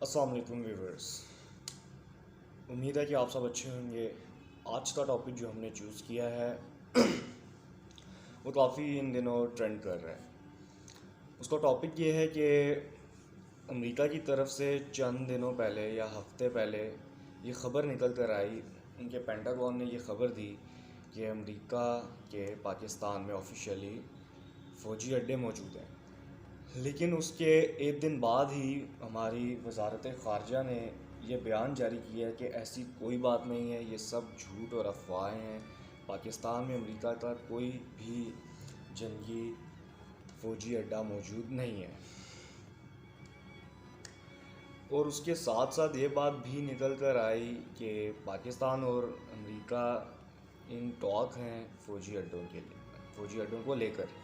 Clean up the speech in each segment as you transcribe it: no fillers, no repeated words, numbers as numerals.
अस्सलाम वालेकुम व्यूअर्स। उम्मीद है कि आप सब अच्छे होंगे। आज का टॉपिक जो हमने चूज़ किया है वो काफ़ी इन दिनों ट्रेंड कर रहा है। उसका टॉपिक ये है कि अमेरिका की तरफ से चंद दिनों पहले या हफ्ते पहले ये ख़बर निकल कर आई, उनके पेंटागन ने ये ख़बर दी कि अमेरिका के पाकिस्तान में ऑफिशियली फ़ौजी अड्डे मौजूद हैं। लेकिन उसके एक दिन बाद ही हमारी वजारत ख़ारजा ने यह बयान जारी किया कि ऐसी कोई बात नहीं है, ये सब झूठ और अफवाहें हैं। पाकिस्तान में अमेरिका का कोई भी जंगी फ़ौजी अड्डा मौजूद नहीं है। और उसके साथ साथ ये बात भी निकल कर आई कि पाकिस्तान और अमेरिका इन टॉक हैं फ़ौजी अड्डों के लिए, फ़ौजी अड्डों को लेकर।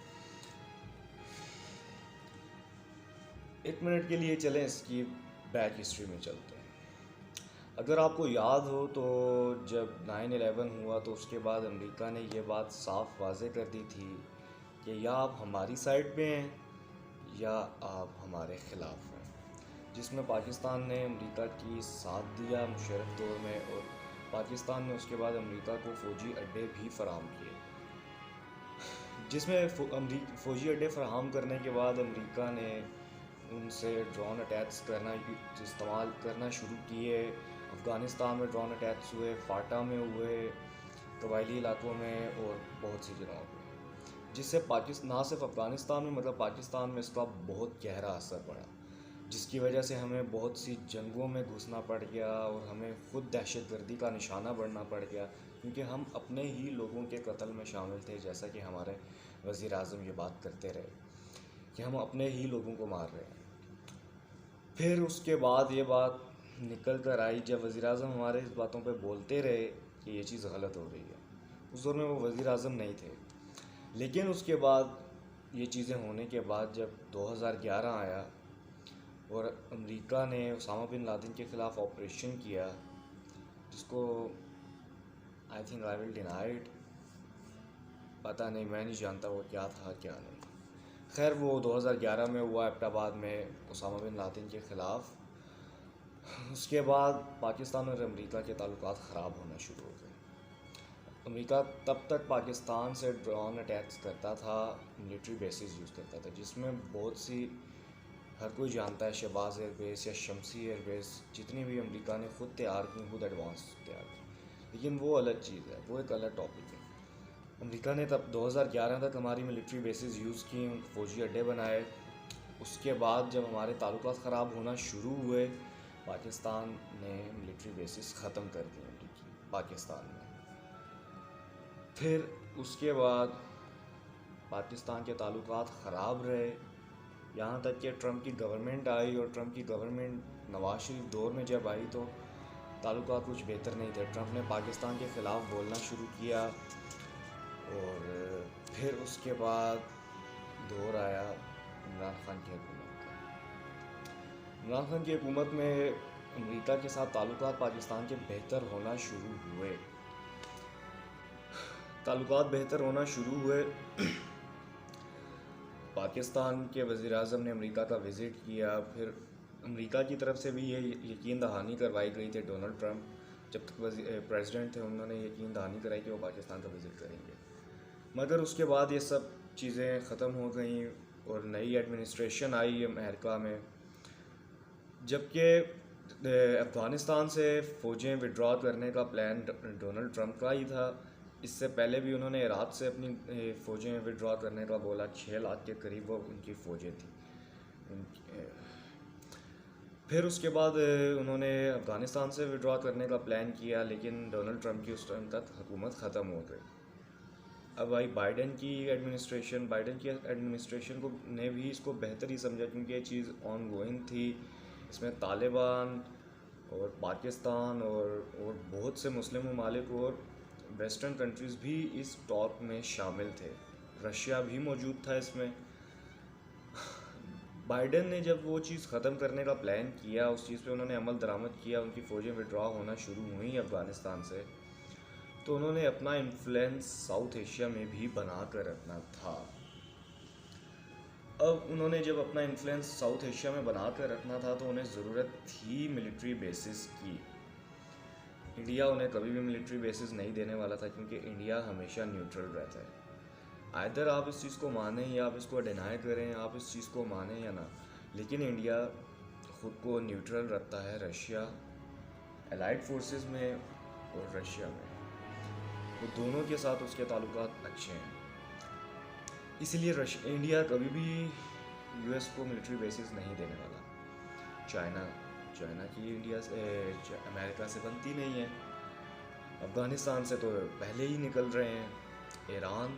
एक मिनट के लिए चलें इसकी बैक हिस्ट्री में चलते हैं। अगर आपको याद हो तो जब 9/11 हुआ तो उसके बाद अमेरिका ने यह बात साफ वाज़े कर दी थी कि या आप हमारी साइड पे हैं या आप हमारे ख़िलाफ़ हैं, जिसमें पाकिस्तान ने अमेरिका की साथ दिया मुशर्रफ दौर में, और पाकिस्तान ने उसके बाद अमेरिका को फ़ौजी अड्डे भी फ़राहम किए, जिसमें फ़ौजी अड्डे फ़राहम करने के बाद अमेरिका ने उनसे ड्रोन अटैक्स करना इस्तेमाल करना शुरू किए। अफ़गानिस्तान में ड्रोन अटैक्स हुए, फाटा में हुए, कबायली इलाकों में और बहुत सी जगहों पे, जिससे पाकिस्तान ना सिर्फ अफ़गानिस्तान में मतलब पाकिस्तान में इसका बहुत गहरा असर पड़ा, जिसकी वजह से हमें बहुत सी जंगों में घुसना पड़ गया और हमें ख़ुद दहशतगर्दी का निशाना बनना पड़ गया, क्योंकि हम अपने ही लोगों के कत्ल में शामिल थे। जैसा कि हमारे वज़ीर आज़म ये बात करते रहे कि हम अपने ही लोगों को मार रहे हैं। फिर उसके बाद ये बात निकल कर आई जब वज़ीर आज़म हमारे इस बातों पे बोलते रहे कि ये चीज़ गलत हो रही है। उस दौर में वो वज़ीर आज़म नहीं थे, लेकिन उसके बाद ये चीज़ें होने के बाद जब 2011 आया और अमेरिका ने उसामा बिन लादेन के ख़िलाफ़ ऑपरेशन किया, जिसको I think I will deny it, पता नहीं, मैं नहीं जानता वो क्या था क्या नहीं। खैर वो 2011 में हुआ एबटाबाद में उसामा बिन लादेन के ख़िलाफ़। उसके बाद पाकिस्तान और अमेरिका के ताल्लुकात ख़राब होना शुरू हो गए। अमेरिका तब तक पाकिस्तान से ड्रोन अटैक्स करता था, मिलिट्री बेसिस यूज़ करता था, जिसमें बहुत सी हर कोई जानता है शहबाज एयरबेस या शमसी एयरबेस जितनी भी अमेरिका ने ख़ुद तैयार की, खुद एडवांस तैयार की, लेकिन वो अलग चीज़ है, वो एक अलग टॉपिक है। अमेरिका ने तब 2011 तक हमारी मिलिट्री बेसिस यूज़ की, फ़ौजी अड्डे बनाए। उसके बाद जब हमारे ताल्लुकात ख़राब होना शुरू हुए, पाकिस्तान ने मिलिट्री बेसिस ख़त्म कर दी अमेरिकी पाकिस्तान में। फिर उसके बाद पाकिस्तान के ताल्लुकात ख़राब रहे, यहाँ तक कि ट्रंप की गवर्नमेंट आई, और ट्रंप की गवर्नमेंट नवाज शरीफ दौर में जब आई तो ताल्लुकात कुछ बेहतर नहीं थे। ट्रंप ने पाकिस्तान के ख़िलाफ़ बोलना शुरू किया, और फिर उसके बाद दौर आया इमरान खान की हुकूमत का। इमरान खान की हुकूमत में अमेरिका के साथ ताल्लुकात पाकिस्तान के बेहतर होना शुरू हुए, पाकिस्तान के वज़ीर आज़म ने अमेरिका का विज़िट किया। फिर अमेरिका की तरफ से भी ये यकीन दहानी करवाई गई थी। डोनाल्ड ट्रंप जब तक प्रेसिडेंट थे, उन्होंने यकीन दहानी कराई कि वो पाकिस्तान का विज़िट करेंगे, मगर उसके बाद ये सब चीज़ें ख़त्म हो गई और नई एडमिनिस्ट्रेशन आई अमेरिका में। जबकि अफ़गानिस्तान से फ़ौजें विड्रॉ करने का प्लान डोनाल्ड ट्रंप का ही था। इससे पहले भी उन्होंने इराक़ से अपनी फ़ौजें विड्रॉ करने का बोला। 6 लाख के करीब वो उनकी फ़ौजें थी। फिर उसके बाद उन्होंने अफ़गानिस्तान से विड्रॉ करने का प्लान किया, लेकिन डोनाल्ड ट्रंप की उस टाइम तक हुकूमत ख़त्म हो गई। अब आई बाइडन की एडमिनिस्ट्रेशन को ने भी इसको बेहतर ही समझा, क्योंकि ये चीज़ ऑन गोइंग थी। इसमें तालिबान और पाकिस्तान और बहुत से मुस्लिम ममालिक और वेस्टर्न कंट्रीज़ भी इस टॉक में शामिल थे। रशिया भी मौजूद था इसमें। बाइडन ने जब वो चीज़ ख़त्म करने का प्लान किया, उस चीज़ पे उन्होंने अमल दरामद किया, उनकी फ़ौजें विड्रॉ होना शुरू हुई अफ़गानिस्तान से, तो उन्होंने अपना इन्फ्लुएंस साउथ एशिया में भी बना कर रखना था। अब उन्होंने जब अपना इन्फ्लुएंस साउथ एशिया में बना कर रखना था तो उन्हें ज़रूरत थी मिलिट्री बेसिस की। इंडिया उन्हें कभी भी मिलिट्री बेसिस नहीं देने वाला था, क्योंकि इंडिया हमेशा न्यूट्रल रहता है। आइदर आप इस चीज़ को मानें या आप इसको डिनाई करें, आप इस चीज़ को मानें या ना, लेकिन इंडिया खुद को न्यूट्रल रखता है रशिया एलाइड फोर्सेस में और रशिया में, वो दोनों के साथ उसके ताल्लुकात अच्छे हैं। इसलिए इंडिया कभी भी यूएस को मिलिट्री बेसिस नहीं देने वाला। चाइना की इंडिया से अमेरिका से बनती नहीं है, अफ़गानिस्तान से तो पहले ही निकल रहे हैं, ईरान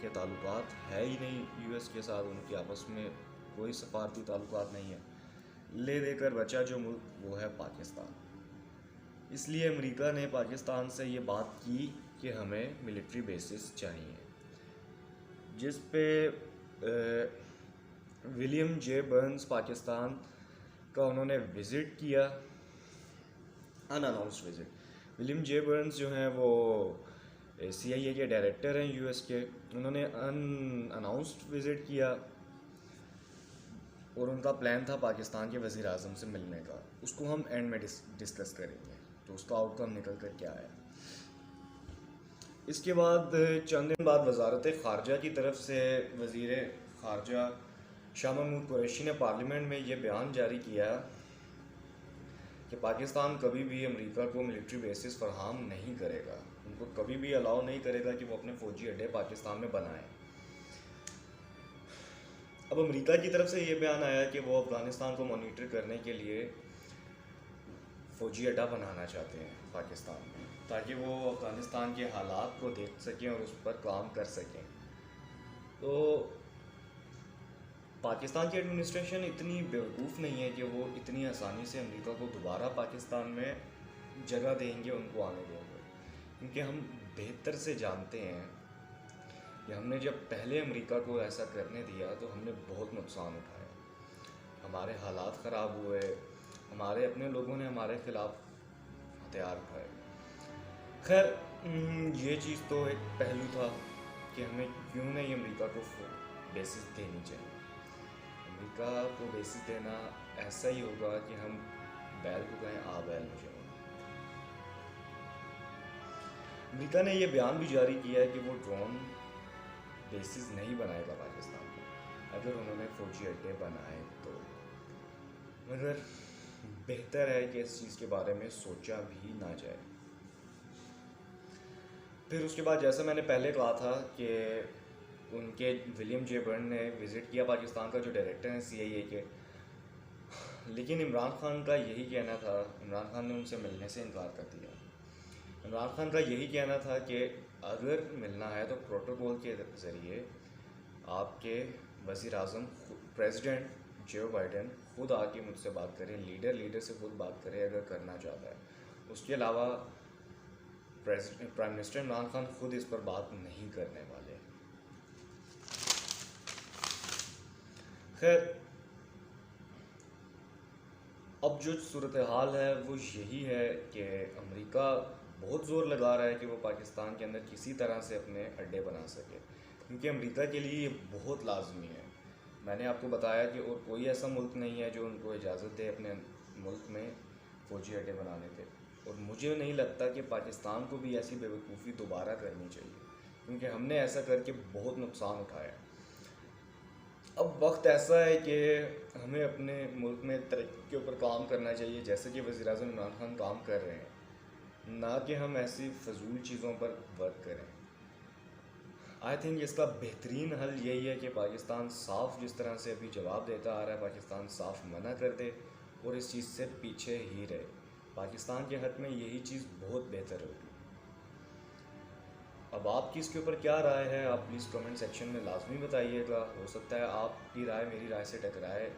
के ताल्लुकात है ही नहीं यूएस के साथ, उनके आपस में कोई सफारती ताल्लुकात नहीं है। ले देकर बचा जो मुल्क वो है पाकिस्तान। इसलिए अमेरिका ने पाकिस्तान से ये बात की कि हमें मिलिट्री बेसिस चाहिए, जिस पे विलियम जे बर्न्स पाकिस्तान का उन्होंने विज़िट किया, unannounced visit. William J Burns जो हैं वो CIA के डायरेक्टर हैं यूएस के, उन्होंने अनअनाउंस्ड विज़िट किया और उनका प्लान था पाकिस्तान के वज़ीर आज़म से मिलने का। उसको हम एंड में डिस्कस करेंगे, तो उसका आउटकम निकल कर क्या आया। इसके बाद चंद दिन बाद वजारत ख़ारजा की तरफ से वज़ीर ख़ारजा शाह महमूद कुरैशी ने पार्लियामेंट में ये बयान जारी किया कि पाकिस्तान कभी भी अमेरिका को मिलिट्री बेसिस फराहम नहीं करेगा, उनको कभी भी अलाउ नहीं करेगा कि वो अपने फ़ौजी अड्डे पाकिस्तान में बनाएं। अब अमेरिका की तरफ से ये बयान आया कि वो अफ़गानिस्तान को मॉनिटर करने के लिए फ़ौजी अड्डा बनाना चाहते हैं पाकिस्तान में, ताकि वो अफ़गानिस्तान के हालात को देख सकें और उस पर काम कर सकें। तो पाकिस्तान की एडमिनिस्ट्रेशन इतनी बेवकूफ़ नहीं है कि वो इतनी आसानी से अमेरिका को दोबारा पाकिस्तान में जगह देंगे, उनको आने देंगे, क्योंकि हम बेहतर से जानते हैं कि हमने जब पहले अमेरिका को ऐसा करने दिया तो हमने बहुत नुकसान उठाया, हमारे हालात ख़राब हुए, हमारे अपने लोगों ने हमारे ख़िलाफ़ हथियार उठाए। खैर ये चीज़ तो एक पहलू था कि हमें क्यों नहीं अमेरिका को बेसिस देनी चाहिए। अमेरिका को बेसिस देना ऐसा ही होगा कि हम बैल को कहें आ बैल मुझे। अमेरिका ने यह बयान भी जारी किया है कि वो ड्रोन बेसिस नहीं बनाएगा पाकिस्तान को, अगर उन्होंने फ़ौजी अड्डे बनाए तो। मगर बेहतर है कि इस चीज़ के बारे में सोचा भी ना जाए। फिर उसके बाद जैसा मैंने पहले कहा था कि उनके विलियम जे बर्न ने विज़िट किया पाकिस्तान का, जो डायरेक्टर हैं CIA के, लेकिन इमरान खान का यही कहना था, इमरान खान ने उनसे मिलने से इनकार कर दिया। इमरान खान का यही कहना था कि अगर मिलना है तो प्रोटोकॉल के ज़रिए आपके वज़ीर आज़म प्रेसिडेंट जो बाइडेन खुद आके मुझसे बात करें, लीडर से खुद बात करें अगर करना चाहता है। उसके अलावा प्राइम मिनिस्टर इमरान खान खुद इस पर बात नहीं करने वाले। खैर अब जो सूरत हाल है वो यही है कि अमेरिका बहुत ज़ोर लगा रहा है कि वो पाकिस्तान के अंदर किसी तरह से अपने अड्डे बना सके, क्योंकि अमेरिका के लिए ये बहुत लाजमी है। मैंने आपको बताया कि और कोई ऐसा मुल्क नहीं है जो उनको इजाज़त दे अपने मुल्क में फ़ौजी अड्डे बनाने के, और मुझे नहीं लगता कि पाकिस्तान को भी ऐसी बेवकूफ़ी दोबारा करनी चाहिए, क्योंकि हमने ऐसा करके बहुत नुकसान उठाया। अब वक्त ऐसा है कि हमें अपने मुल्क में तरक्की के ऊपर काम करना चाहिए, जैसे कि वज़ीर आज़म इमरान खान काम कर रहे हैं, ना कि हम ऐसी फ़जूल चीज़ों पर वर्क करें। आई थिंक इसका बेहतरीन हल यही है कि पाकिस्तान साफ़ जिस तरह से अभी जवाब देता आ रहा है, पाकिस्तान साफ़ मना कर दे और इस चीज़ से पीछे ही रहे। पाकिस्तान के हक़ में यही चीज़ बहुत बेहतर होगी। अब आपकी इसके ऊपर क्या राय है, आप प्लीज़ कमेंट सेक्शन में लाजमी बताइएगा। हो सकता है आपकी राय मेरी राय से टकराए,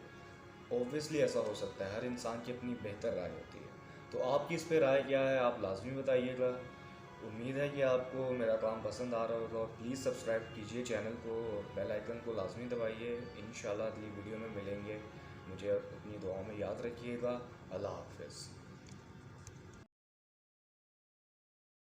ऑब्वियसली ऐसा हो सकता है, हर इंसान की अपनी बेहतर राय होती है। तो आपकी इस पर राय क्या है, आप लाजमी बताइएगा। उम्मीद है कि आपको मेरा काम पसंद आ रहा होगा, और प्लीज़ सब्सक्राइब कीजिए चैनल को और बेल आइकन को लाजमी दबाइए। इंशाल्लाह अगली वीडियो में मिलेंगे। मुझे अपनी दुआओं में याद रखिएगा। अल्लाह हाफ़िज़।